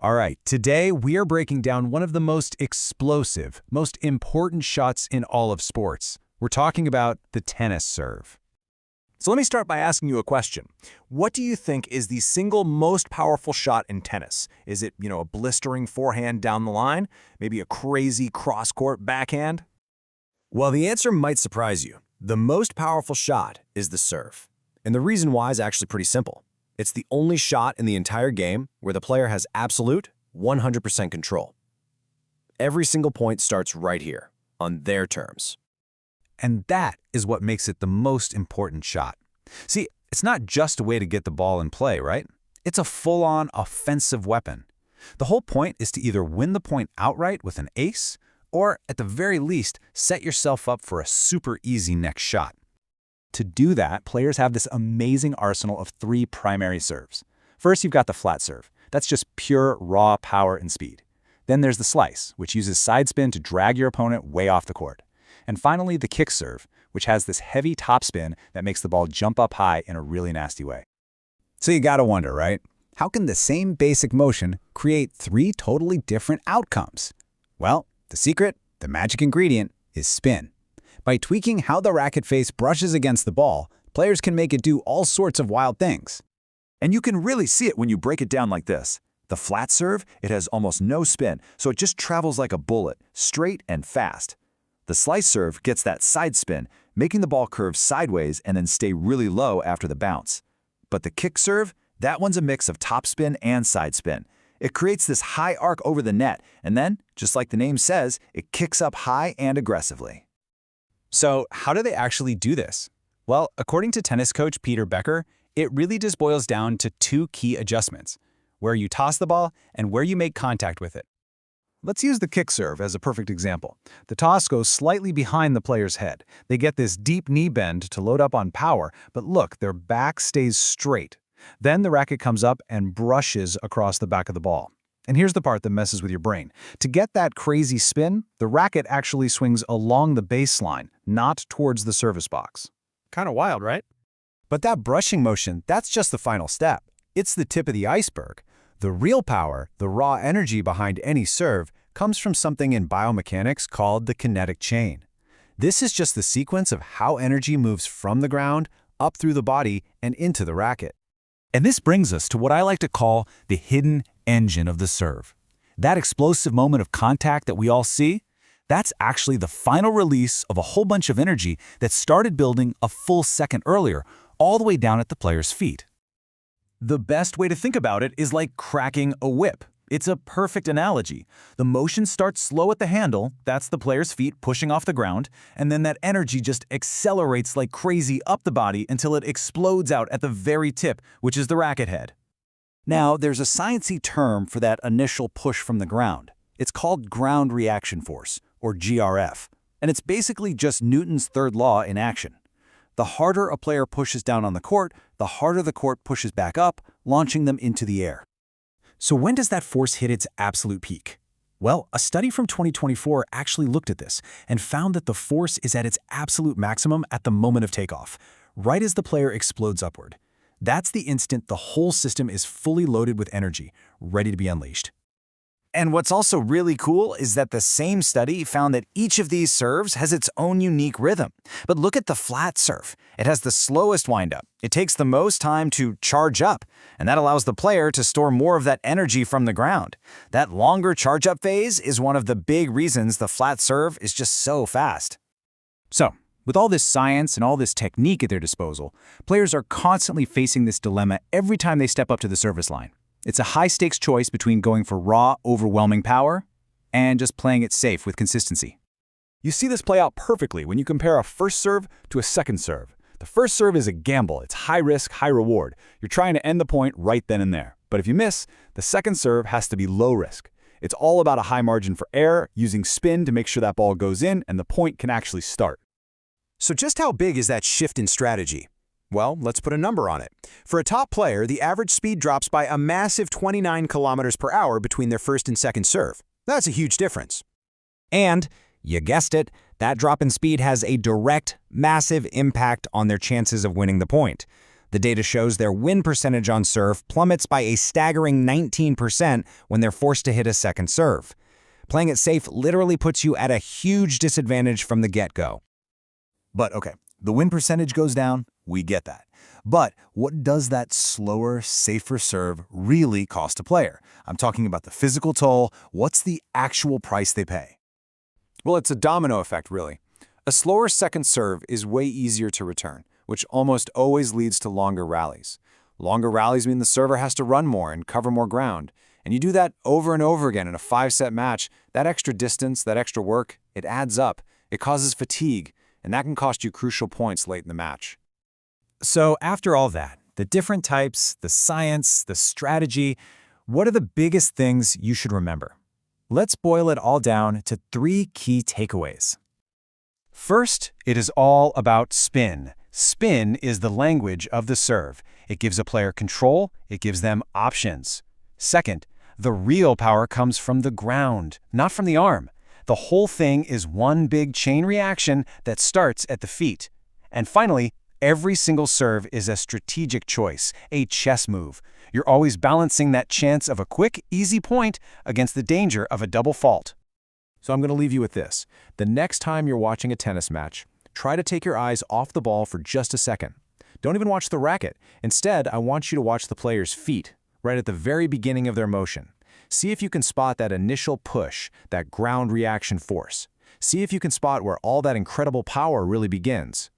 All right, today we are breaking down one of the most explosive, most important shots in all of sports. We're talking about the tennis serve. So let me start by asking you a question. What do you think is the single most powerful shot in tennis? Is it, a blistering forehand down the line? Maybe a crazy cross-court backhand? Well, the answer might surprise you. The most powerful shot is the serve. And the reason why is actually pretty simple. It's the only shot in the entire game where the player has absolute 100% control. Every single point starts right here, on their terms. And that is what makes it the most important shot. See, it's not just a way to get the ball in play, right? It's a full-on offensive weapon. The whole point is to either win the point outright with an ace, or at the very least, set yourself up for a super easy next shot. To do that, players have this amazing arsenal of three primary serves. First, you've got the flat serve. That's just pure, raw power and speed. Then there's the slice, which uses side spin to drag your opponent way off the court. And finally, the kick serve, which has this heavy topspin that makes the ball jump up high in a really nasty way. So you gotta wonder, right? How can the same basic motion create three totally different outcomes? Well, the secret, the magic ingredient, is spin. By tweaking how the racket face brushes against the ball, players can make it do all sorts of wild things. And you can really see it when you break it down like this. The flat serve, it has almost no spin, so it just travels like a bullet, straight and fast. The slice serve gets that side spin, making the ball curve sideways and then stay really low after the bounce. But the kick serve, that one's a mix of topspin and side spin. It creates this high arc over the net, and then, just like the name says, it kicks up high and aggressively. So how do they actually do this? Well, according to tennis coach Peter Becker, it really just boils down to two key adjustments: where you toss the ball and where you make contact with it. Let's use the kick serve as a perfect example. The toss goes slightly behind the player's head. They get this deep knee bend to load up on power, but look, their back stays straight. Then the racket comes up and brushes across the back of the ball. And here's the part that messes with your brain. To get that crazy spin, the racket actually swings along the baseline, not towards the service box. Kind of wild, right? But that brushing motion, that's just the final step. It's the tip of the iceberg. The real power, the raw energy behind any serve, comes from something in biomechanics called the kinetic chain. This is just the sequence of how energy moves from the ground, up through the body, and into the racket. And this brings us to what I like to call the hidden engine of the serve. That explosive moment of contact that we all see, that's actually the final release of a whole bunch of energy that started building a full second earlier, all the way down at the player's feet. The best way to think about it is like cracking a whip. It's a perfect analogy. The motion starts slow at the handle, that's the player's feet pushing off the ground, and then that energy just accelerates like crazy up the body until it explodes out at the very tip, which is the racket head. Now, there's a sciencey term for that initial push from the ground. It's called ground reaction force, or GRF, and it's basically just Newton's third law in action. The harder a player pushes down on the court, the harder the court pushes back up, launching them into the air. So when does that force hit its absolute peak? Well, a study from 2024 actually looked at this and found that the force is at its absolute maximum at the moment of takeoff, right as the player explodes upward. That's the instant the whole system is fully loaded with energy, ready to be unleashed. And what's also really cool is that the same study found that each of these serves has its own unique rhythm. But look at the flat serve. It has the slowest windup. It takes the most time to charge up, and that allows the player to store more of that energy from the ground. That longer charge-up phase is one of the big reasons the flat serve is just so fast. So, with all this science and all this technique at their disposal, players are constantly facing this dilemma every time they step up to the service line. It's a high-stakes choice between going for raw, overwhelming power and just playing it safe with consistency. You see this play out perfectly when you compare a first serve to a second serve. The first serve is a gamble. It's high risk, high reward. You're trying to end the point right then and there. But if you miss, the second serve has to be low risk. It's all about a high margin for error, using spin to make sure that ball goes in and the point can actually start. So just how big is that shift in strategy? Well, let's put a number on it. For a top player, the average speed drops by a massive 29 kilometers per hour between their first and second serve. That's a huge difference. And, you guessed it, that drop in speed has a direct, massive impact on their chances of winning the point. The data shows their win percentage on serve plummets by a staggering 19% when they're forced to hit a second serve. Playing it safe literally puts you at a huge disadvantage from the get-go. But okay, the win percentage goes down, we get that. But what does that slower, safer serve really cost a player? I'm talking about the physical toll. What's the actual price they pay? Well, it's a domino effect, really. A slower second serve is way easier to return, which almost always leads to longer rallies. Longer rallies mean the server has to run more and cover more ground. And you do that over and over again in a 5-set match. That extra distance, that extra work, it adds up. It causes fatigue, and that can cost you crucial points late in the match. So after all that, the different types, the science, the strategy, what are the biggest things you should remember? Let's boil it all down to 3 key takeaways. First, it is all about spin. Spin is the language of the serve. It gives a player control, it gives them options. Second, the real power comes from the ground, not from the arm. The whole thing is one big chain reaction that starts at the feet. And finally, every single serve is a strategic choice, a chess move. You're always balancing that chance of a quick, easy point against the danger of a double fault. So I'm going to leave you with this. The next time you're watching a tennis match, try to take your eyes off the ball for just a second. Don't even watch the racket. Instead, I want you to watch the player's feet, right at the very beginning of their motion. See if you can spot that initial push, that ground reaction force. See if you can spot where all that incredible power really begins.